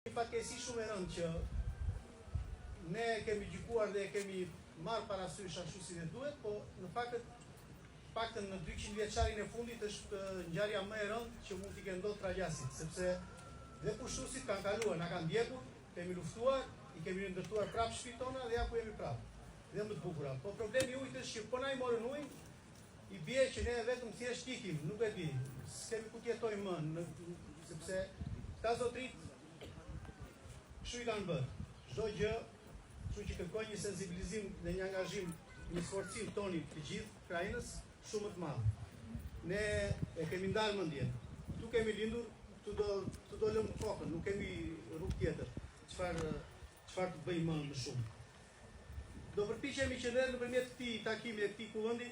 Një fatkesi shumë e rëndë që ne kemi gjykuar dhe kemi marrë parasysh ashtu si dhe duhet, po në faktën në 200 vjeçarin e fundit është ngjarja më e rëndë që mund t'i kenë ndodhur Tragjasit, sepse dhe pushtuesit kanë kaluar, na kanë ndjekur, kemi luftuar, i kemi ndërtuar prapë shtëpitë tona dhe ja ku jemi prapë. Dhe më të bukura. Po problemi i ujit është që po na i morën ujin, i bie që ne vetëm thjesht ikim, nuk e di, s'kemi ku t'jetojmë më, sepse ta zotrit kështu i kanë bërë. Çdo gjë, kështu që kërkoj një sensibilizim dhe një angazhim, një sforcim toni të gjithë Ukrainës shumë të madh. Ne e kemi ndarë mendjen. Tu kemi lindur, tu do lëmë kokën, nuk kemi rrugë tjetër. Çfarë të bëjmë më shumë? Do përpiqemi që ne nëpërmjet këtij takimi dhe këtij kuvendi,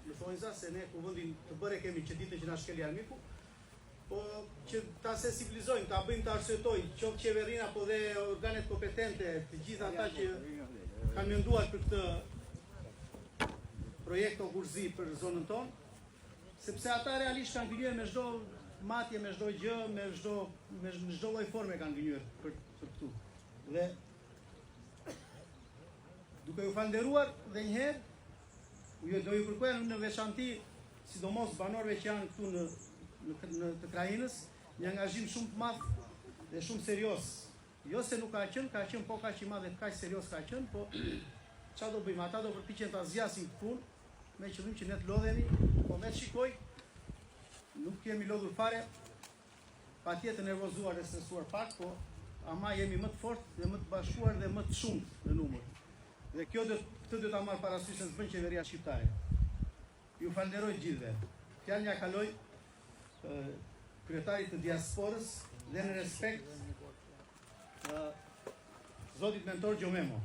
në thonjza se ne kuvendin të bërë kemi që ditën që na shkeli armiku, po që ta sensibilizojmë, ta bëjmë të arsyetojmë, qoftë qeveria apo dhe organet kompetente, të gjitha ata që kanë menduar për këtë projekt Ogurzi për zonën tonë, sepse ata realisht kanë gënjur me çdo matje, me çdo gjë, me çdo lloj forme kanë gënjur për këtu. Dhe duke ju falënderuar dhe një herë, do ju kërkoj në veçanti, sidomos banorëve që janë këtu në të Ukrainës, një angazhim shumë të madh dhe shumë serioz. Jo se nuk ka qenë, po kaq i madh dhe kaq serioz ka qenë, po çfarë do bëjmë? Ata do përpiqen ta zgjasin këtë punë me qëllim që ne të lodhemi, po me shikoj, nuk kemi lodhur fare, patjetër nervozuar dhe stresuar pak, po ama jemi më të fortë dhe më të bashkuar dhe më të shumtë në numër. Dhe këtë do ta marr parasysh se s'bën qeveria shqiptare. Ju falenderoj gjithëve. Fjalën ja kaloj kryetarit të diasporës dhe në respekt Zotit Mentor Gjomemo.